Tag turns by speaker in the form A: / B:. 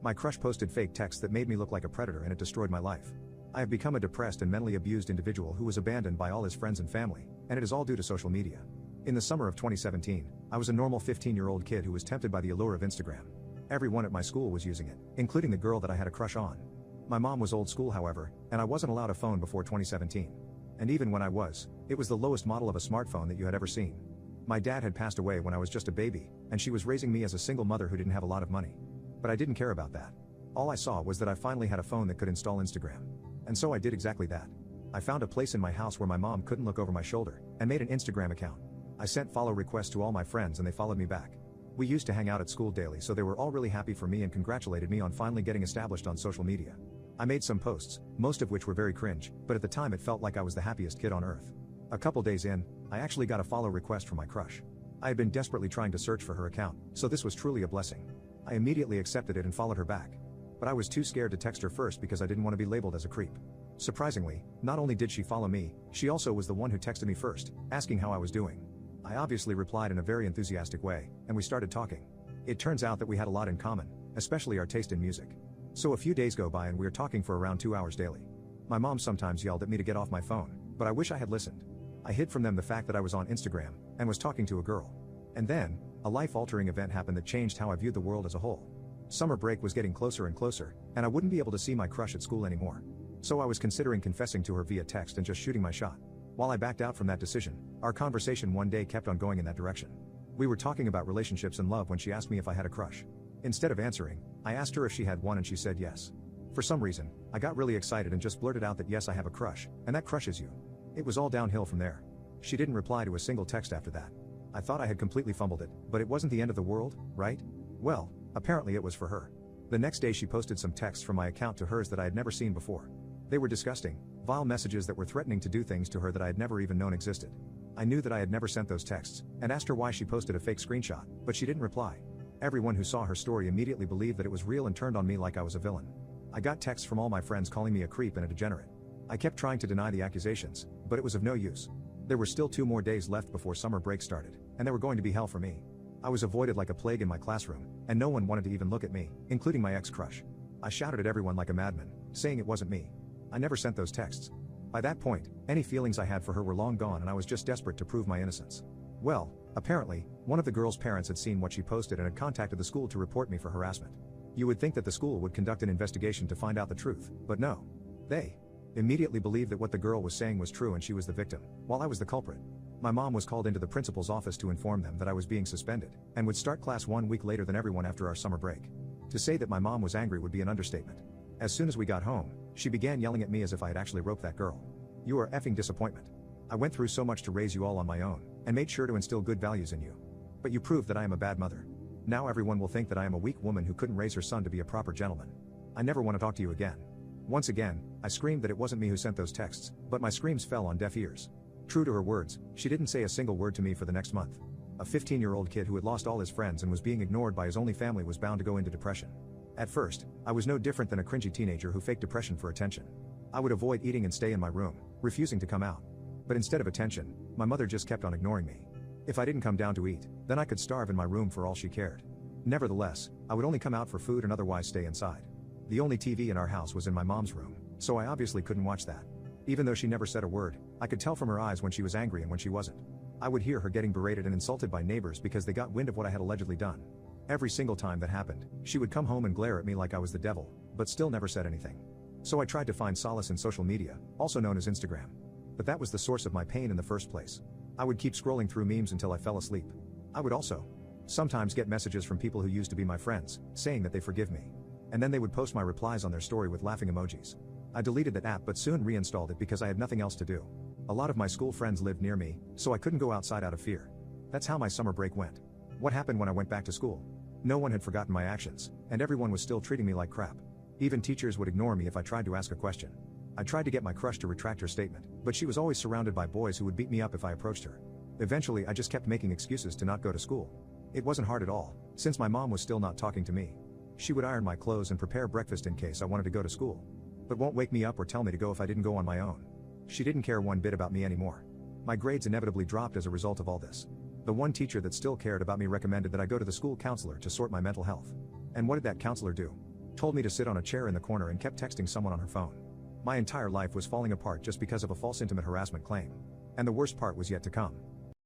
A: My crush posted fake texts that made me look like a predator and it destroyed my life. I have become a depressed and mentally abused individual who was abandoned by all his friends and family, and it is all due to social media. In the summer of 2017, I was a normal 15-year-old kid who was tempted by the allure of Instagram. Everyone at my school was using it, including the girl that I had a crush on. My mom was old school, however, and I wasn't allowed a phone before 2017. And even when I was, it was the lowest model of a smartphone that you had ever seen. My dad had passed away when I was just a baby, and she was raising me as a single mother who didn't have a lot of money. But I didn't care about that. All I saw was that I finally had a phone that could install Instagram. And so I did exactly that. I found a place in my house where my mom couldn't look over my shoulder, and made an Instagram account. I sent follow requests to all my friends and they followed me back. We used to hang out at school daily, so they were all really happy for me and congratulated me on finally getting established on social media. I made some posts, most of which were very cringe, but at the time it felt like I was the happiest kid on earth. A couple days in, I actually got a follow request from my crush. I had been desperately trying to search for her account, so this was truly a blessing. I immediately accepted it and followed her back. But I was too scared to text her first because I didn't want to be labeled as a creep. Surprisingly, not only did she follow me, she also was the one who texted me first, asking how I was doing. I obviously replied in a very enthusiastic way, and we started talking. It turns out that we had a lot in common, especially our taste in music. So a few days go by and we are talking for around 2 hours daily. My mom sometimes yelled at me to get off my phone, but I wish I had listened. I hid from them the fact that I was on Instagram, and was talking to a girl. And then, a life-altering event happened that changed how I viewed the world as a whole. Summer break was getting closer and closer, and I wouldn't be able to see my crush at school anymore. So I was considering confessing to her via text and just shooting my shot. While I backed out from that decision, our conversation one day kept on going in that direction. We were talking about relationships and love when she asked me if I had a crush. Instead of answering, I asked her if she had one and she said yes. For some reason, I got really excited and just blurted out that yes, I have a crush, and that crush is you. It was all downhill from there. She didn't reply to a single text after that. I thought I had completely fumbled it, but it wasn't the end of the world, right? Well, apparently it was for her. The next day she posted some texts from my account to hers that I had never seen before. They were disgusting, vile messages that were threatening to do things to her that I had never even known existed. I knew that I had never sent those texts, and asked her why she posted a fake screenshot, but she didn't reply. Everyone who saw her story immediately believed that it was real and turned on me like I was a villain. I got texts from all my friends calling me a creep and a degenerate. I kept trying to deny the accusations, but it was of no use. There were still 2 more days left before summer break started, and they were going to be hell for me. I was avoided like a plague in my classroom, and no one wanted to even look at me, including my ex-crush. I shouted at everyone like a madman, saying it wasn't me. I never sent those texts. By that point, any feelings I had for her were long gone and I was just desperate to prove my innocence. Well, apparently, one of the girl's parents had seen what she posted and had contacted the school to report me for harassment. You would think that the school would conduct an investigation to find out the truth, but no. They immediately believed that what the girl was saying was true and she was the victim, while I was the culprit. My mom was called into the principal's office to inform them that I was being suspended, and would start class 1 week later than everyone after our summer break. To say that my mom was angry would be an understatement. As soon as we got home, she began yelling at me as if I had actually roped that girl. You are effing disappointment. I went through so much to raise you all on my own, and made sure to instill good values in you. But you proved that I am a bad mother. Now everyone will think that I am a weak woman who couldn't raise her son to be a proper gentleman. I never want to talk to you again. Once again, I screamed that it wasn't me who sent those texts, but my screams fell on deaf ears. True to her words, she didn't say a single word to me for the next month. A 15-year-old kid who had lost all his friends and was being ignored by his only family was bound to go into depression. At first, I was no different than a cringy teenager who faked depression for attention. I would avoid eating and stay in my room, refusing to come out. But instead of attention, my mother just kept on ignoring me. If I didn't come down to eat, then I could starve in my room for all she cared. Nevertheless, I would only come out for food and otherwise stay inside. The only TV in our house was in my mom's room, so I obviously couldn't watch that. Even though she never said a word, I could tell from her eyes when she was angry and when she wasn't. I would hear her getting berated and insulted by neighbors because they got wind of what I had allegedly done. Every single time that happened, she would come home and glare at me like I was the devil, but still never said anything. So I tried to find solace in social media, also known as Instagram. But that was the source of my pain in the first place. I would keep scrolling through memes until I fell asleep. I would also sometimes get messages from people who used to be my friends, saying that they forgive me. And then they would post my replies on their story with laughing emojis. I deleted that app but soon reinstalled it because I had nothing else to do. A lot of my school friends lived near me, so I couldn't go outside out of fear. That's how my summer break went. What happened when I went back to school? No one had forgotten my actions, and everyone was still treating me like crap. Even teachers would ignore me if I tried to ask a question. I tried to get my crush to retract her statement, but she was always surrounded by boys who would beat me up if I approached her. Eventually I just kept making excuses to not go to school. It wasn't hard at all, since my mom was still not talking to me. She would iron my clothes and prepare breakfast in case I wanted to go to school, but won't wake me up or tell me to go if I didn't go on my own. She didn't care one bit about me anymore. My grades inevitably dropped as a result of all this. The one teacher that still cared about me recommended that I go to the school counselor to sort my mental health. And what did that counselor do? told me to sit on a chair in the corner and kept texting someone on her phone. My entire life was falling apart just because of a false intimate harassment claim. And the worst part was yet to come.